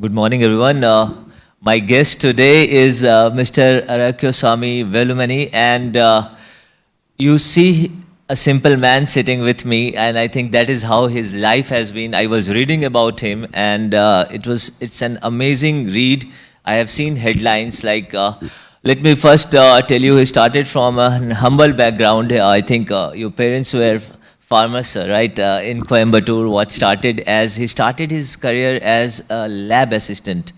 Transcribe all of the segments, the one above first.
Good morning, everyone. My guest today is Mr. Arokiaswamy Velumani, and you see a simple man sitting with me, and I think that is how his life has been. I was reading about him, and it's an amazing read. I have seen headlines like, let me first tell you, he started from a humble background. I think your parents were farmers, right, in Coimbatore. He started his career as a lab assistant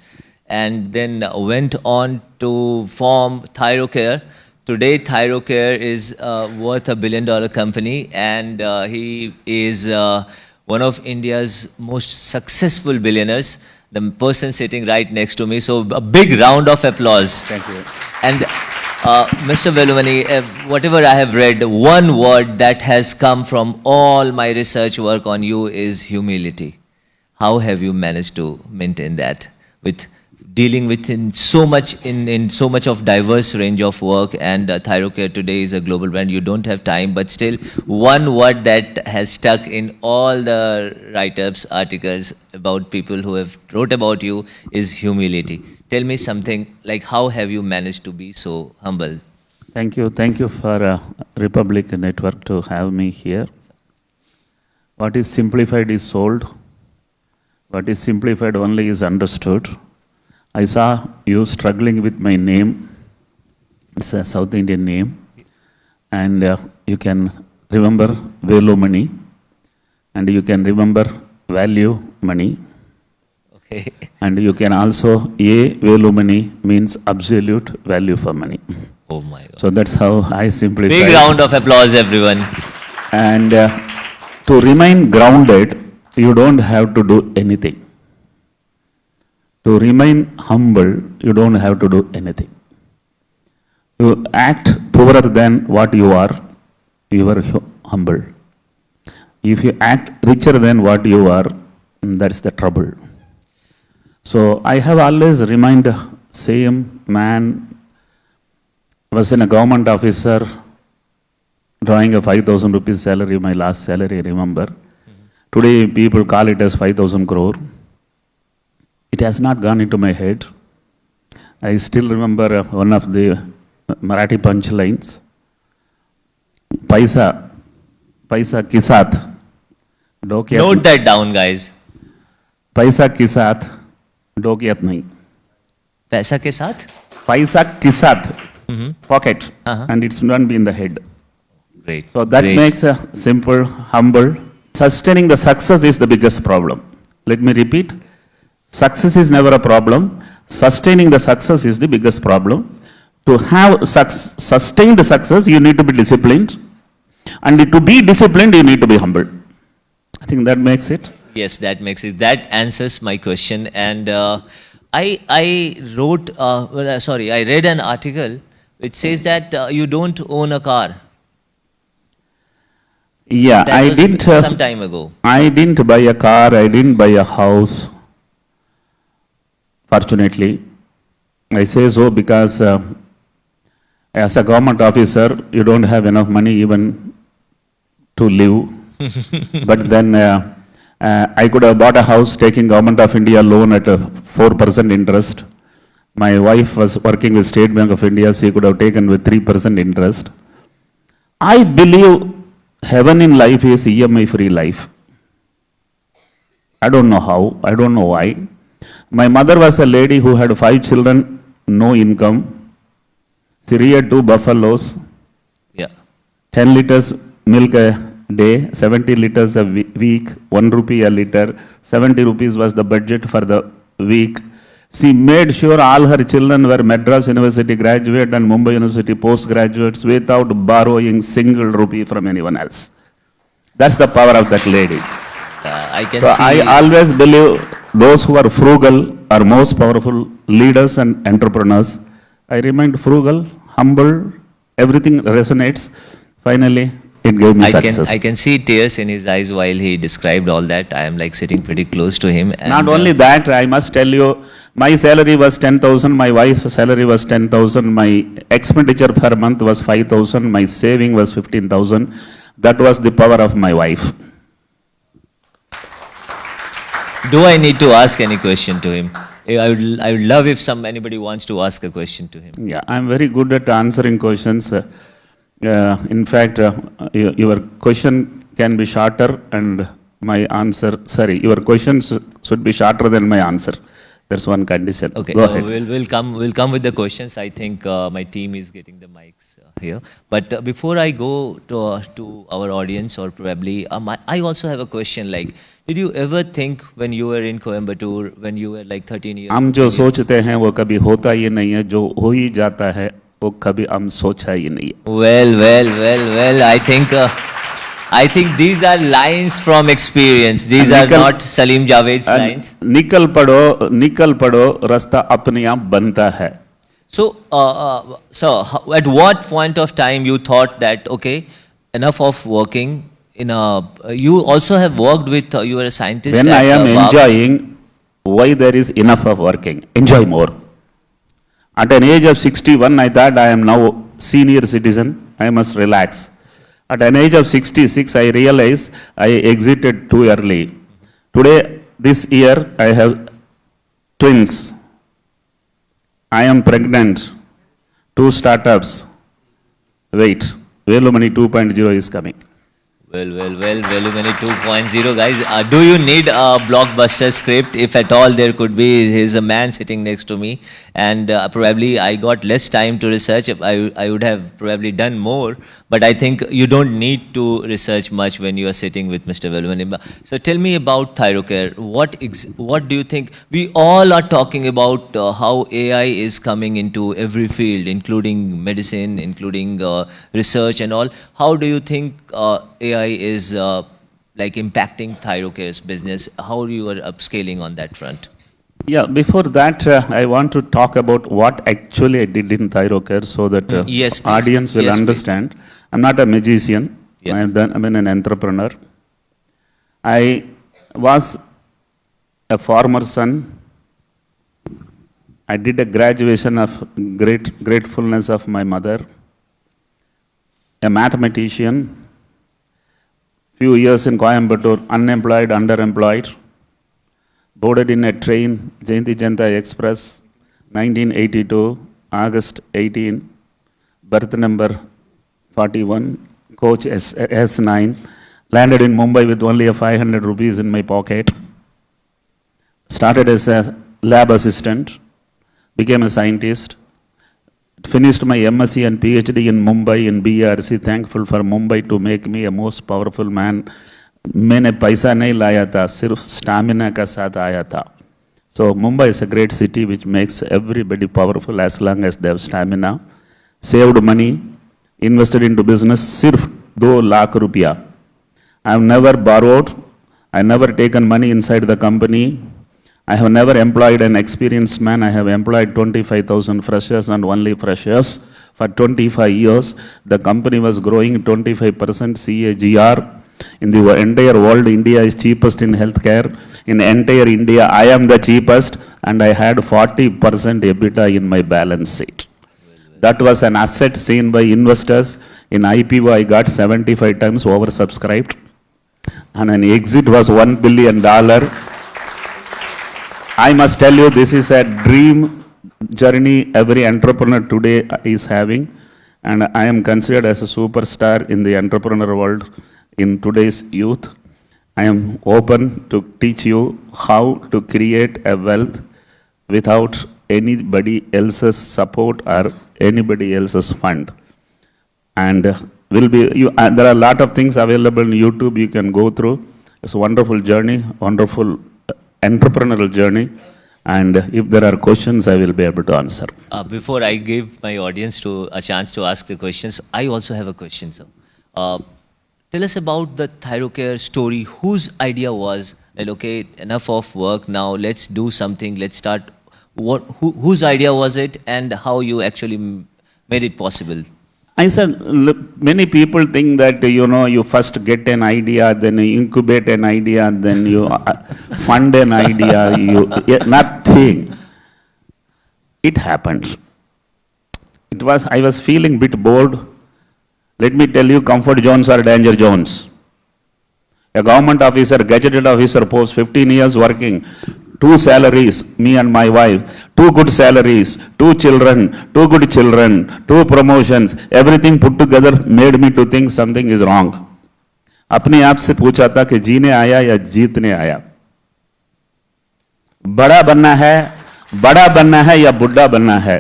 and then went on to form Thyrocare. Today, Thyrocare is worth $1 billion company, and he is one of India's most successful billionaires, the person sitting right next to me. So a big round of applause. Thank you. And Mr. Velumani, whatever I have read, one word that has come from all my research work on you is humility. How have you managed to maintain that with dealing with in so much of diverse range of work? And Thyrocare today is a global brand. You don't have time, but still one word that has stuck in all the write-ups, articles about people who have wrote about you is humility. Tell me something like, how have you managed to be so humble? Thank you for Republic Network to have me here. What is simplified is sold. What is simplified only is understood. I saw you struggling with my name. It's a South Indian name. And you can remember Velumani. And you can remember value money. Okay. And you can also, Velumani means absolute value for money. Oh my God. So that's how I simplify. Big round of applause, everyone. And to remain grounded, you don't have to do anything. To remain humble, you don't have to do anything. You act poorer than what you are humble. If you act richer than what you are, that's the trouble. So I have always remained same man. Was in a government officer, drawing a 5,000 rupees salary, my last salary, I remember. Today people call it as 5,000 crore. It has not gone into my head. I still remember one of the Marathi punchlines. Paisa kisat. Note that down, guys. Paisa kisat, dokyat nahi. Paisa ke saath? Paisa kisat, pocket, and it should not be in the head. Great. So that makes a simple, humble. Sustaining the success is the biggest problem. Let me repeat. Success is never a problem. Sustaining the success is the biggest problem. To have sustained success, you need to be disciplined. And to be disciplined, you need to be humble. I think that makes it. Yes, that makes it. That answers my question. And I read an article which says that you don't own a car. Yeah, I didn't. Some time ago. I didn't buy a car. I didn't buy a house. Fortunately, I say so because as a government officer, you don't have enough money even to live. But then I could have bought a house taking Government of India loan at a 4% interest. My wife was working with State Bank of India. She could have taken with 3% interest. I believe heaven in life is EMI free life. I don't know how. I don't know why. My mother was a lady who had 5 children, no income. She reared 2 buffaloes. Yeah. 10 liters milk a day, 70 liters a week, 1 rupee a liter. 70 rupees was the budget for the week. She made sure all her children were Madras University graduate and Mumbai University postgraduates without borrowing single rupee from anyone else. That's the power of that lady. I always believe those who are frugal are most powerful leaders and entrepreneurs. I remained frugal, humble, everything resonates. Finally, it gave me success. I can see tears in his eyes while he described all that. I am like sitting pretty close to him. And not only that, I must tell you, my salary was 10,000, my wife's salary was 10,000, my expenditure per month was 5,000, my saving was 15,000. That was the power of my wife. Do I need to ask any question to him? I would love if anybody wants to ask a question to him. Yeah, I'm very good at answering questions. In fact, your question can be shorter and my answer, sorry, your questions should be shorter than my answer. That's one condition. Okay, Go ahead. we'll come with the questions. I think my team is getting the mics here. But before I go to our audience, or probably I also have a question. Like, did you ever think when you were in Coimbatore, when you were like 13 years? हम जो सोचते हैं वो कभी होता ही नहीं है, जो हो ही जाता है वो कभी हम सोचा ही नहीं है. Well. I think these are lines from experience. These are not Salim Javed's lines. निकल पड़ो रास्ता अपने आप बनता है. So, at what point of time you thought that, okay, enough of working in a, you also have worked with, you were a scientist. When I am enjoying, why there is enough of working? Enjoy more. At an age of 61, I thought I am now senior citizen, I must relax. At an age of 66, I realized I exited too early. Today, this year, I have twins. I am pregnant. 2 startups. Wait, Velumani 2.0 is coming. Well, Velumani 2.0, guys. Do you need a blockbuster script? If at all there could be, there's a man sitting next to me, and probably I got less time to research. I would have probably done more, but I think you don't need to research much when you are sitting with Mr. Velumani. So tell me about Thyrocare. What do you think? We all are talking about how AI is coming into every field, including medicine, including research and all. How do you think AI is like impacting Thyrocare's business? How you are upscaling on that front? Yeah, before that, I want to talk about what actually I did in Thyrocare so that yes, audience will understand. Please. I'm not a magician. Yeah. I've been an entrepreneur. I was a farmer's son. I did a graduation of gratefulness of my mother. A mathematician. Few years in Coimbatore, unemployed, underemployed. Boarded in a train, Jayanti Janata Express, 1982, August 18, berth number 41, coach S9. Landed in Mumbai with only a 500 rupees in my pocket. Started as a lab assistant, became a scientist. Finished my MSc and PhD in Mumbai in BARC. Thankful for Mumbai to make me a most powerful man. मैंने पैसा नहीं लाया था, सिर्फ stamina का साथ आया था. So Mumbai is a great city which makes everybody powerful as long as they have stamina. Saved money, invested into business, सिर्फ 2 lakh रुपया. I have never borrowed. I have never taken money inside the company. I have never employed an experienced man. I have employed 25,000 freshers and only freshers. For 25 years, the company was growing 25% CAGR. In the entire world, India is cheapest in healthcare. In entire India, I am the cheapest, and I had 40% EBITDA in my balance sheet. That was an asset seen by investors. In IPO, I got 75 times oversubscribed, and an exit was $1 billion. I must tell you, this is a dream journey every entrepreneur today is having, and I am considered as a superstar in the entrepreneur world in today's youth. I am open to teach you how to create a wealth without anybody else's support or anybody else's fund. And there are a lot of things available on YouTube you can go through. It's a wonderful journey, wonderful entrepreneurial journey, and if there are questions, I will be able to answer. Before I give my audience a chance to ask the questions, I also have a question, sir. Tell us about the Thyrocare story. Whose idea was that, okay, enough of work now, let's do something, let's start. Whose idea was it, and how you actually made it possible? I said, look, many people think that, you first get an idea, then you incubate an idea, then you fund an idea, nothing. It happened. I was feeling a bit bored. Let me tell you, comfort zones are danger zones. A government officer, gazetted officer post, 15 years working, 2 salaries, me and my wife, 2 good salaries, 2 children, 2 good children, 2 promotions, everything put together made me to think something is wrong. अपने आप से पूछा था कि जीने आया या जीतने आया, बड़ा बनना है या बुढ़ा बनना है.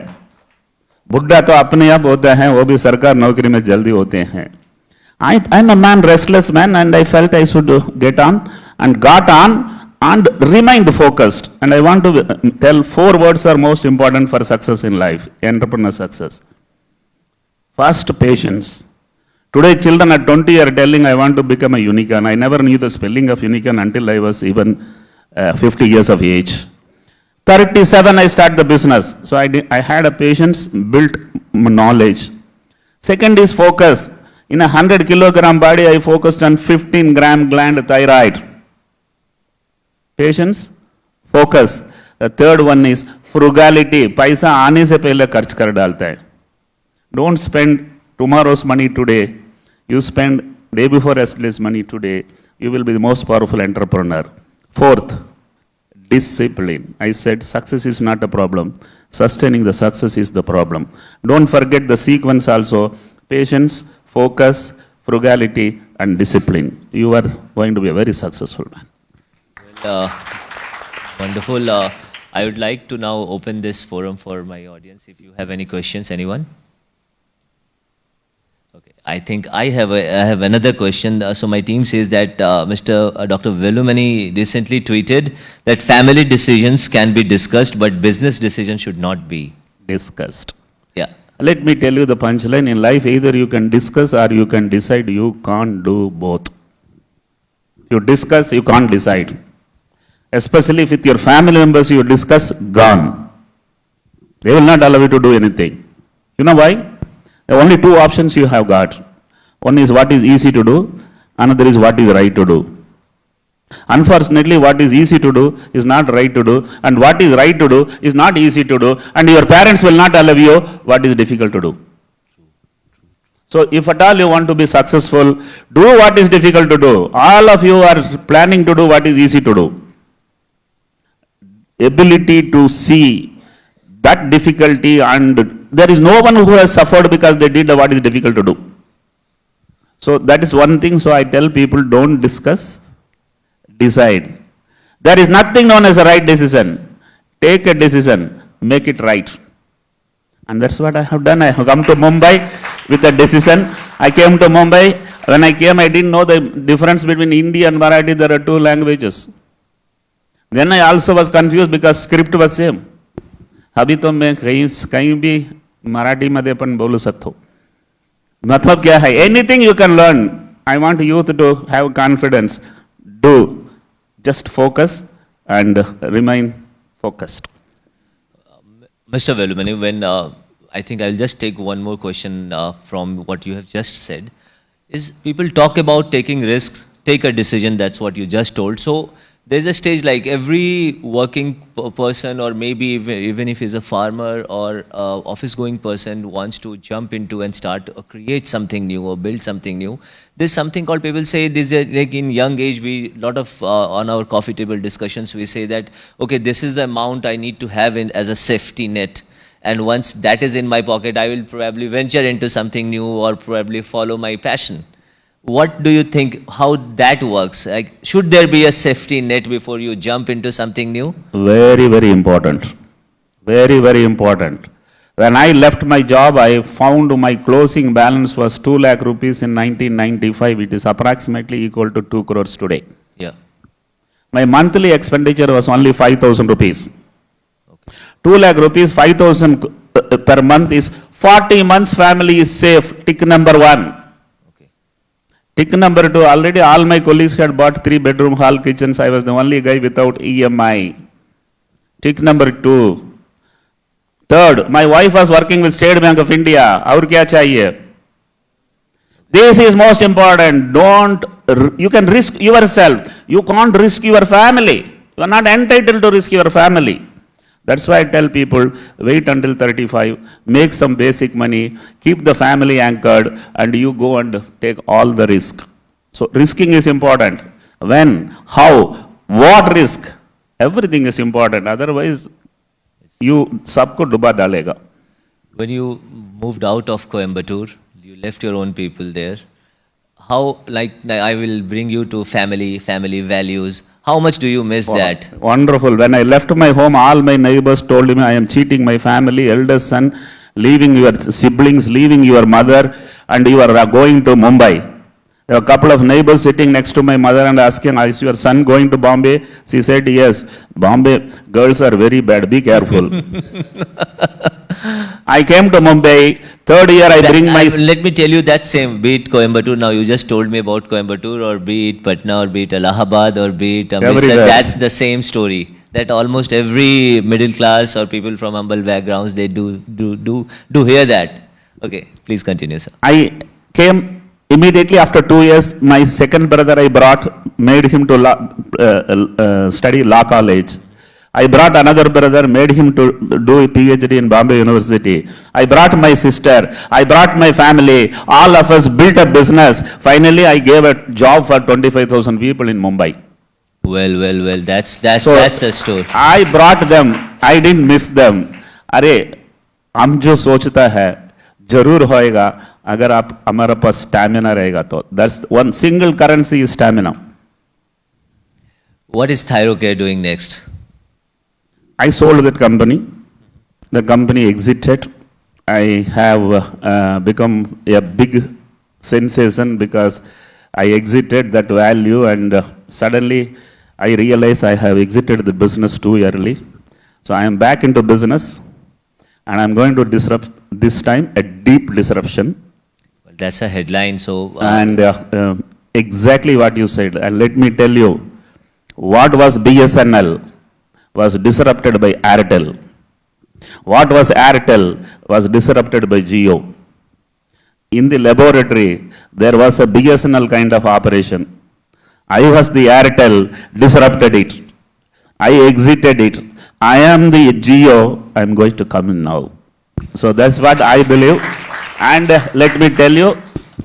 बुढ़ा तो अपने आप होता है, वो भी सरकार नौकरी में जल्दी होते हैं. I'm a man, restless man, and I felt I should get on and got on and remained focused. And I want to tell 4 words are most important for success in life, entrepreneur success. First, patience. Today, children at 20 are telling, I want to become a unicorn. I never knew the spelling of unicorn until I was even 50 years of age. 37, I start the business. So I had a patience, built knowledge. Second is focus. In a 100 kilogram body, I focused on 15 gram gland thyroid. Patience, focus. The third one is frugality. पैसा आने से पहले खर्च कर डालता है. Don't spend tomorrow's money today. You spend day before yesterday's money today. You will be the most powerful entrepreneur. Fourth, discipline. I said success is not a problem. Sustaining the success is the problem. Don't forget the sequence also. Patience, focus, frugality, and discipline. You are going to be a very successful man. Wonderful. I would like to now open this forum for my audience. If you have any questions, anyone? Okay. I think I have another question. So my team says that Dr. Velumani recently tweeted that family decisions can be discussed, but business decisions should not be Discussed. Yeah. Let me tell you the punchline. In life, either you can discuss or you can decide. You can't do both. You discuss, you can't decide. Especially with your family members, you discuss, gone. They will not allow you to do anything. You know why? There are only 2 options you have got. One is what is easy to do, another is what is right to do. Unfortunately, what is easy to do is not right to do, and what is right to do is not easy to do, and your parents will not allow you what is difficult to do. So if at all you want to be successful, do what is difficult to do. All of you are planning to do what is easy to do. Ability to see that difficulty, and there is no one who has suffered because they did what is difficult to do. So that is one thing. So I tell people, don't discuss, decide. There is nothing known as a right decision. Take a decision, make it right. And that's what I have done. I have come to Mumbai with a decision. I came to Mumbai. When I came, I didn't know the difference between Hindi and Marathi. There are 2 languages. Then I also was confused because script was same. अभी तो मैं कहीं भी मराठी मध्ये पण बोलू सकतो. मतलब क्या है? Anything you can learn. I want youth to have confidence. Do. Just focus and remain focused. Mr. Velumani, when I think I'll just take one more question from what you have just said, is people talk about taking risks, take a decision, that's what you just told. So there's a stage like every working person, or maybe even if he's a farmer or office going person wants to jump into and start or create something new or build something new. There's something called, people say this, like in young age, we lot of on our coffee table discussions, we say that, okay, this is the amount I need to have in as a safety net. And once that is in my pocket, I will probably venture into something new or probably follow my passion. What do you think, how that works? Like, should there be a safety net before you jump into something new? Very, very important. Very, very important. When I left my job, I found my closing balance was 2 lakh rupees in 1995. It is approximately equal to 2 crores today. Yeah. My monthly expenditure was only 5,000 rupees. Okay. 2 lakh rupees, 5,000 per month is 40 months family is safe. Tick number 1. Tick number 2, already all my colleagues had bought 3-bedroom hall kitchens. I was the only guy without EMI. Tick number 2. Third, my wife was working with State Bank of India. Aur kya chahiye? This is most important. You can risk yourself. You can't risk your family. You are not entitled to risk your family. That's why I tell people, wait until 35, make some basic money, keep the family anchored, and you go and take all the risk. So risking is important. When, how, what risk? Everything is important. Otherwise, you sabko duba dalega. When you moved out of Coimbatore, you left your own people there. How, like, I will bring you to family values. How much do you miss that? Wonderful. When I left my home, all my neighbors told me I am cheating my family, eldest son, leaving your siblings, leaving your mother, and you are going to Mumbai. There were a couple of neighbors sitting next to my mother and asking, is your son going to Bombay? She said, yes. Bombay girls are very bad. Be careful. I came to Mumbai. Third year I bring my... Let me tell you that same, be it Coimbatore, now you just told me about Coimbatore, or be it Patna, or be it Allahabad, or be it Amritsar, that's the same story. That almost every middle class or people from humble backgrounds, they do hear that. Okay, please continue, sir. I came immediately after 2 years. My second brother I brought, made him to study law college. I brought another brother, made him to do a PhD in Bombay University. I brought my sister. I brought my family. All of us built a business. Finally, I gave a job for 25,000 people in Mumbai. Well. That's a story. I brought them. I didn't miss them. अरे हम जो सोचता है जरूर होएगा अगर आप हमारे पास स्टैमिना रहेगा तो. That's one single currency is stamina. What is Thyrocare doing next? I sold that company. The company exited. I have become a big sensation because I exited that value, and suddenly I realized I have exited the business too early. So I am back into business, and I'm going to disrupt this time, a deep disruption. Well, that's a headline. So and exactly what you said. And let me tell you, what was BSNL was disrupted by Airtel. What was Airtel was disrupted by Jio. In the laboratory, there was a BSNL kind of operation. I was the Airtel, disrupted it. I exited it. I am the Jio, I am going to come in now. So that's what I believe. And let me tell you,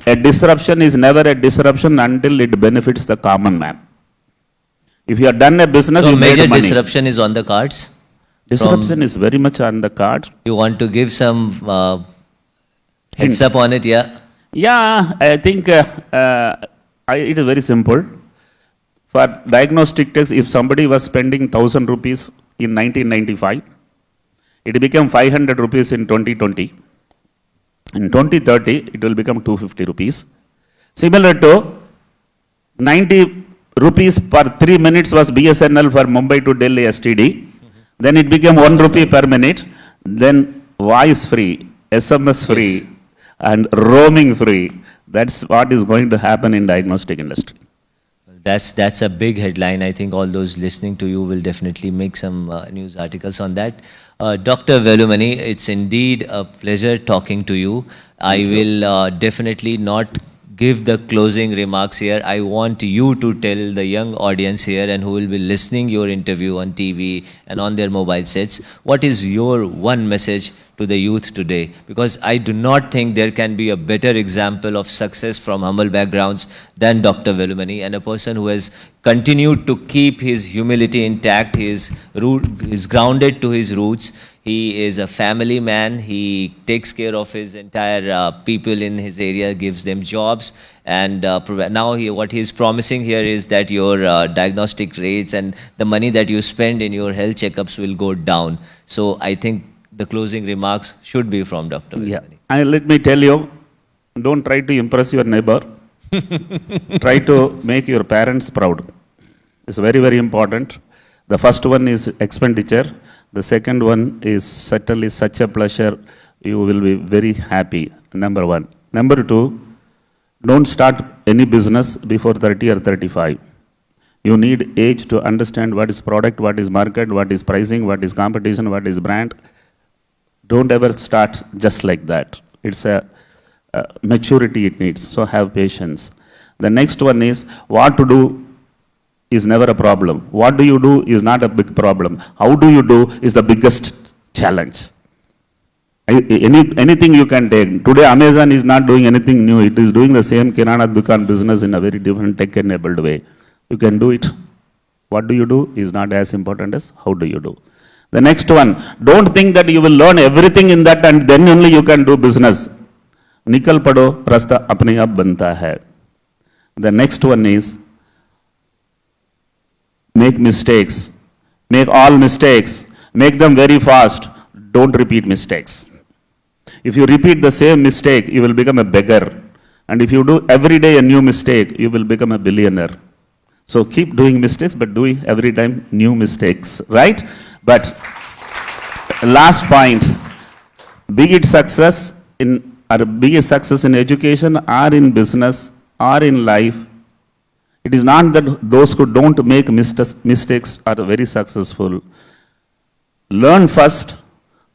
a disruption is never a disruption until it benefits the common man. If you have done a business, so you major made money. Disruption is on the cards? Disruption is very much on the cards. You want to give some heads up on it, yeah? Yeah, I think it is very simple. For diagnostic tests, if somebody was spending 1,000 rupees in 1995, it became 500 rupees in 2020. In 2030, it will become 250 rupees. Similar to 90 rupees per 3 minutes was BSNL for Mumbai to Delhi STD. Then it became 1 rupee per minute. Then voice free, SMS free, and roaming free. That's what is going to happen in diagnostic industry. That's a big headline. I think all those listening to you will definitely make some news articles on that. Dr. Velumani, it's indeed a pleasure talking to you. I will definitely not give the closing remarks here. I want you to tell the young audience here and who will be listening your interview on TV and on their mobile sets, what is your one message to the youth today? Because I do not think there can be a better example of success from humble backgrounds than Dr. Velumani, and a person who has continued to keep his humility intact. He is grounded to his roots. He is a family man. He takes care of his entire people in his area, gives them jobs. And now what he is promising here is that your diagnostic rates and the money that you spend in your health checkups will go down. So I think the closing remarks should be from Dr. Velumani. Yeah. And let me tell you, don't try to impress your neighbor. Try to make your parents proud. It's very, very important. The first one is expenditure. The second one is certainly such a pleasure. You will be very happy, number one. Number two, don't start any business before 30 or 35. You need age to understand what is product, what is market, what is pricing, what is competition, what is brand. Don't ever start just like that. It's a maturity it needs, so have patience. The next one is what to do is never a problem. What do you do is not a big problem. How do you do is the biggest challenge. Anything you can take. Today Amazon is not doing anything new. It is doing the same Kirana Dukan business in a very different tech-enabled way. You can do it. What do you do is not as important as how do you do. The next one, don't think that you will learn everything in that and then only you can do business. निकल पड़ो, रास्ता अपने आप बनता है. The next one is, make mistakes. Make all mistakes. Make them very fast. Don't repeat mistakes. If you repeat the same mistake, you will become a beggar. And if you do every day a new mistake, you will become a billionaire. So keep doing mistakes, but doing every time new mistakes, right? But last point, be it success in education or in business or in life, it is not that those who don't make mistakes are very successful. Learn first,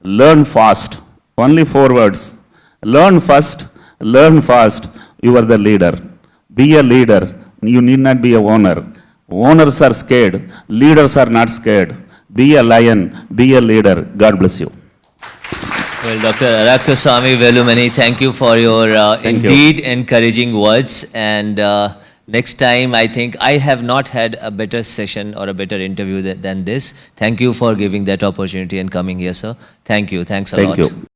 learn fast. Only 4 words. Learn first, learn fast. You are the leader. Be a leader. You need not be a owner. Owners are scared. Leaders are not scared. Be a lion. Be a leader. God bless you. Well, Dr. Arokiaswamy Velumani, thank you for your indeed encouraging words. And next time, I think I have not had a better session or a better interview than this. Thank you for giving that opportunity and coming here, sir. Thank you. Thanks a lot. Thank you.